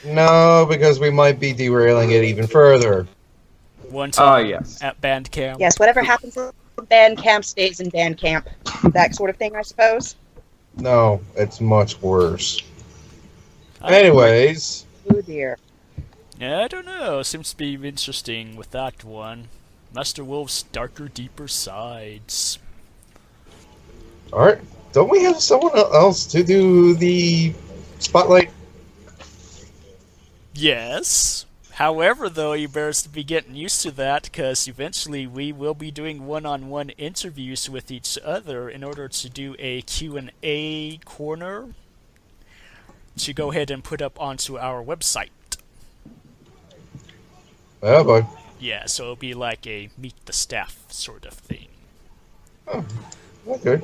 No, because we might be derailing it even further. One time yes. at band camp. Yes, whatever happens in band camp stays in band camp. That sort of thing, I suppose. No, it's much worse. Anyways. Oh dear. Yeah, I don't know. Seems to be interesting with that one. Master Wolf's darker, deeper sides. Alright. Don't we have someone else to do the spotlight? Yes. However, though, you better be getting used to that, because eventually we will be doing one-on-one interviews with each other in order to do a Q&A corner to go ahead and put up onto our website. Oh boy. Yeah, so it'll be like a meet the staff sort of thing. Oh, okay.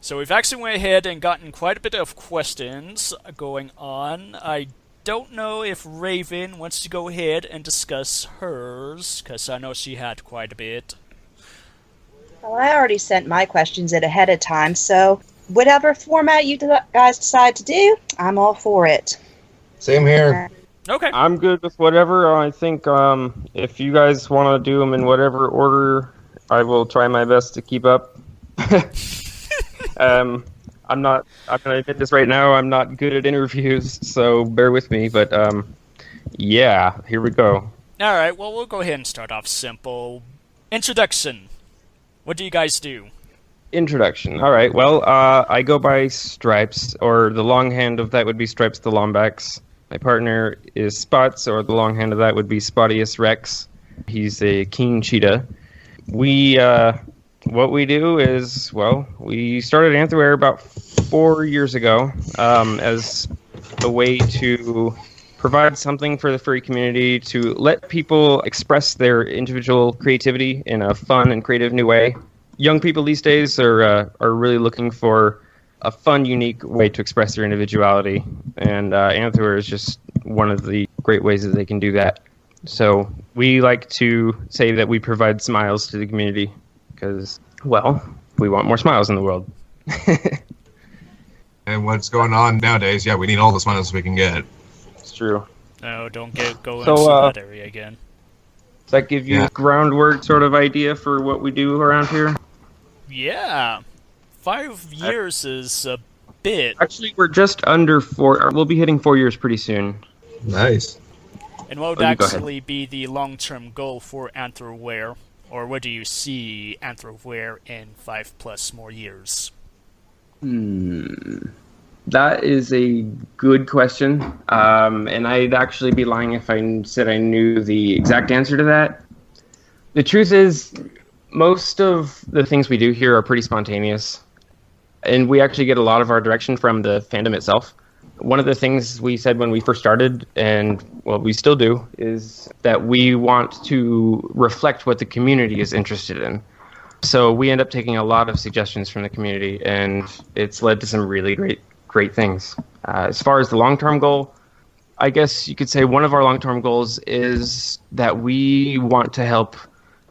So we've actually went ahead and gotten quite a bit of questions going on. I don't know if Raven wants to go ahead and discuss hers, because I know she had quite a bit. Well, I already sent my questions in ahead of time, so whatever format you guys decide to do, I'm all for it. Same here. Okay. I'm good with whatever. I think if you guys want to do them in whatever order, I will try my best to keep up. I'm going to admit this right now, I'm not good at interviews, so bear with me, but yeah, here we go. Alright, well, we'll go ahead and start off simple. Introduction. What do you guys do? Introduction. All right, well, I go by Stripes, or the longhand of that would be Stripes the Lombax. My partner is Spots, or the longhand of that would be Spottius Rex. He's a king cheetah. What we do is, well, we started AnthroWear about 4 years ago as a way to provide something for the furry community to let people express their individual creativity in a fun and creative new way. Young people these days are really looking for a fun, unique way to express their individuality, and AnthroWear is just one of the great ways that they can do that. So we like to say that we provide smiles to the community, because, well, we want more smiles in the world. And what's going on nowadays, yeah, we need all the smiles we can get. It's true. No, don't go So, into that area again. Does that give you a groundwork sort of idea for what we do around here? Yeah. 5 years is a bit. Actually, we're just under 4. We'll be hitting 4 years pretty soon. Nice. And what would go ahead. actually be the long-term goal for AnthroWear? Or where do you see AnthroWear in 5+ more years? That is a good question. And I'd actually be lying if I said I knew the exact answer to that. The truth is, most of the things we do here are pretty spontaneous. And we actually get a lot of our direction from the fandom itself. One of the things we said when we first started, and what we still do, is that we want to reflect what the community is interested in. So we end up taking a lot of suggestions from the community, and it's led to some really great things. As far as the long-term goal, I guess you could say one of our long-term goals is that we want to help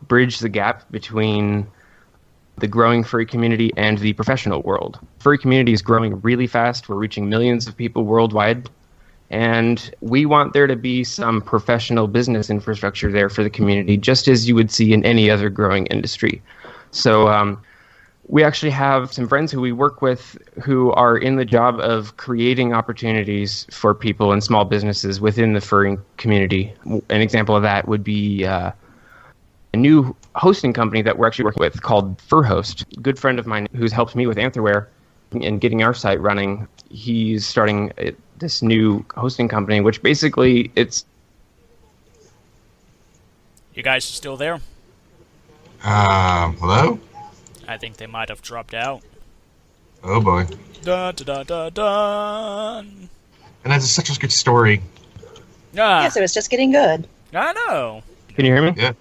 bridge the gap between the growing furry community and the professional world. Furry community is growing really fast. We're reaching millions of people worldwide. And we want there to be some professional business infrastructure there for the community, just as you would see in any other growing industry. So we actually have some friends who we work with who are in the job of creating opportunities for people and small businesses within the furry community. An example of that would be a new hosting company that we're actually working with called FurHost. A good friend of mine who's helped me with AnthroWear and getting our site running, he's starting this new hosting company, which basically it's... You guys are still there? Hello? I think they might have dropped out. Oh boy. Dun, dun, dun, dun, dun. And that's such a good story. Ah, Yes, it was just getting good. I know. Can you hear me? Yeah.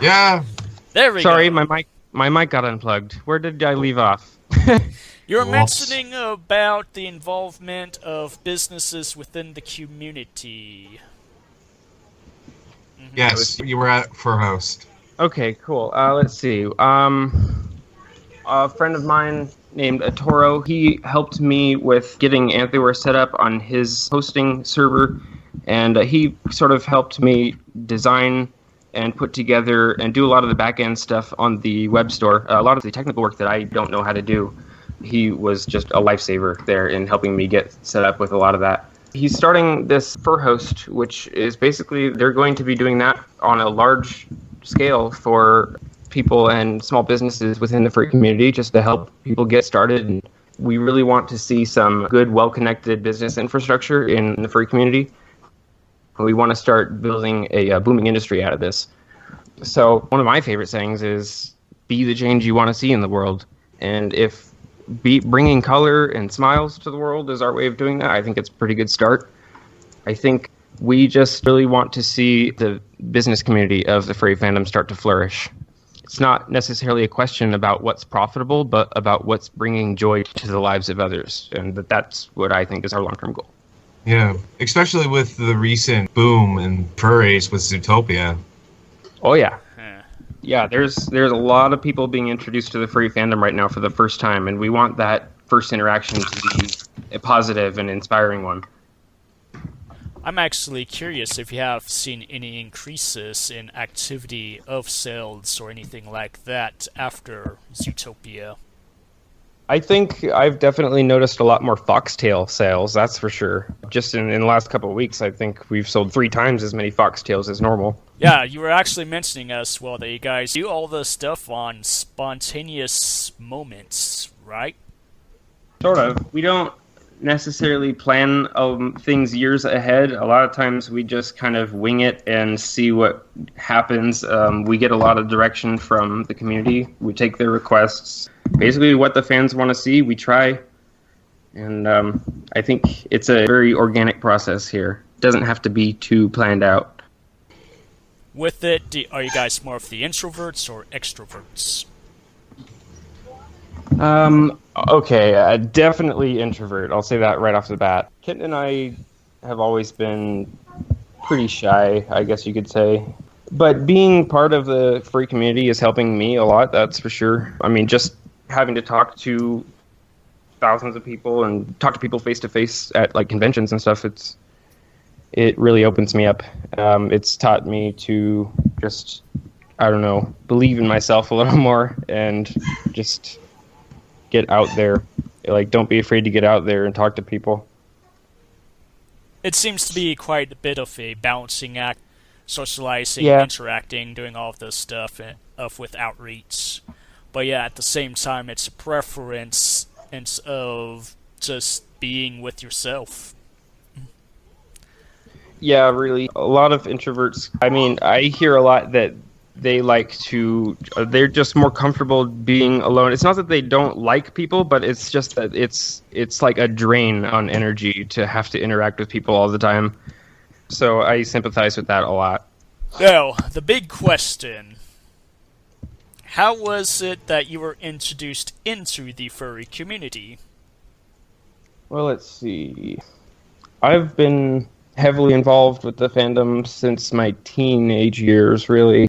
Yeah. There we Sorry, go. my mic got unplugged. Where did I leave off? You were Whoops. mentioning about the involvement of businesses within the community. Yes, you were at FurHost. Okay, cool. Let's see. A friend of mine named Atoro, he helped me with getting AnthroWear set up on his hosting server, And he sort of helped me design and put together and do a lot of the back-end stuff on the web store. A lot of the technical work that I don't know how to do, he was just a lifesaver there in helping me get set up with a lot of that. He's starting this Fur Host, which is basically, they're going to be doing that on a large scale for people and small businesses within the furry community, just to help people get started. And we really want to see some good, well-connected business infrastructure in the furry community. We want to start building a booming industry out of this. So one of my favorite sayings is, be the change you want to see in the world. And if bringing color and smiles to the world is our way of doing that, I think it's a pretty good start. I think we just really want to see the business community of the furry fandom start to flourish. It's not necessarily a question about what's profitable, but about what's bringing joy to the lives of others. And that's what I think is our long-term goal. Yeah, especially with the recent boom in furries with Zootopia. Oh, yeah. Yeah, there's a lot of people being introduced to the furry fandom right now for the first time, and we want that first interaction to be a positive and inspiring one. I'm actually curious if you have seen any increases in activity of sales or anything like that after Zootopia. I think I've definitely noticed a lot more foxtail sales, that's for sure. Just in the last couple of weeks, I think we've sold 3 times as many foxtails as normal. Yeah, you were actually mentioning as well that you guys do all the stuff on spontaneous moments, right? Sort of. We don't necessarily plan things years ahead. A lot of times we just kind of wing it and see what happens. We get a lot of direction from the community. We take their requests. Basically what the fans want to see, we try. And I think it's a very organic process here. It doesn't have to be too planned out. With it, are you guys more of the introverts or extroverts? Okay, definitely introvert. I'll say that right off the bat. Kit and I have always been pretty shy, I guess you could say. But being part of the furry community is helping me a lot, that's for sure. I mean, just having to talk to thousands of people and talk to people face to face at like conventions and stuff, it really opens me up. It's taught me to just, I don't know, believe in myself a little more and just get out there. Like, don't be afraid to get out there and talk to people. It seems to be quite a bit of a balancing act, socializing, Yeah. interacting, doing all of this stuff with outreach. But yeah, at the same time, it's a preference of just being with yourself. Yeah, really. A lot of introverts, I mean, I hear a lot that they they're just more comfortable being alone. It's not that they don't like people, but it's just that it's like a drain on energy to have to interact with people all the time. So I sympathize with that a lot. Now, the big question. How was it that you were introduced into the furry community? Well, let's see. I've been heavily involved with the fandom since my teenage years, really. I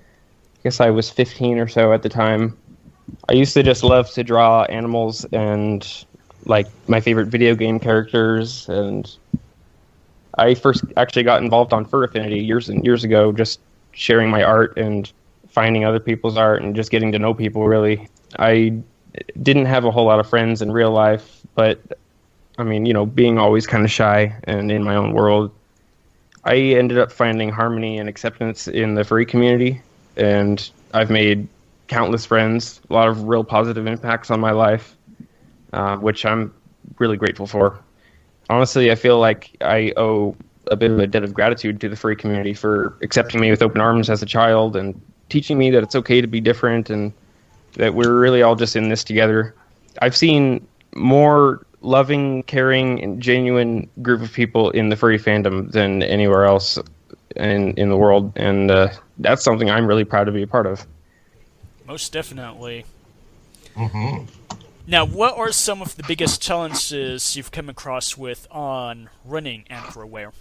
guess I was 15 or so at the time. I used to just love to draw animals and, like, my favorite video game characters, and I first actually got involved on Fur Affinity years and years ago, just sharing my art and finding other people's art and just getting to know people, really. I didn't have a whole lot of friends in real life, but, I mean, you know, being always kind of shy and in my own world, I ended up finding harmony and acceptance in the furry community, and I've made countless friends, a lot of real positive impacts on my life, which I'm really grateful for. Honestly, I feel like I owe a bit of a debt of gratitude to the furry community for accepting me with open arms as a child and teaching me that it's okay to be different and that we're really all just in this together. I've seen more loving, caring, and genuine group of people in the furry fandom than anywhere else in the world, and that's something I'm really proud to be a part of. Most definitely. Mm-hmm. Now, what are some of the biggest challenges you've come across with on running AnthroWear?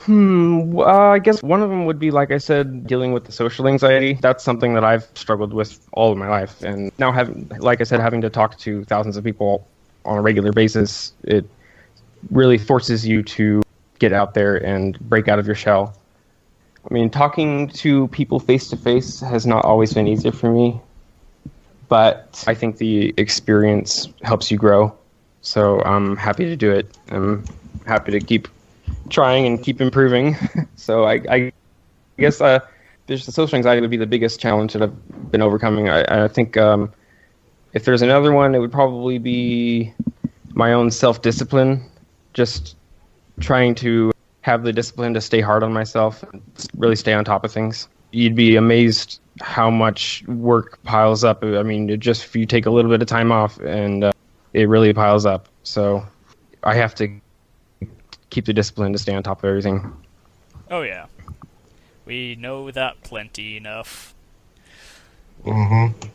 I guess one of them would be, like I said, dealing with the social anxiety. That's something that I've struggled with all of my life, and now having to talk to thousands of people on a regular basis, it really forces you to get out there and break out of your shell. I mean, talking to people face to face has not always been easier for me, but I think the experience helps you grow. So I'm happy to do it. I'm happy to keep trying and keep improving. So I guess there's the social anxiety would be the biggest challenge that I've been overcoming. I think if there's another one, it would probably be my own self-discipline, just trying to have the discipline to stay hard on myself and really stay on top of things. You'd be amazed how much work piles up. I mean, if you take a little bit of time off, and it really piles up. So I have to keep the discipline to stay on top of everything. Oh yeah, we know that plenty enough. Mm-hmm.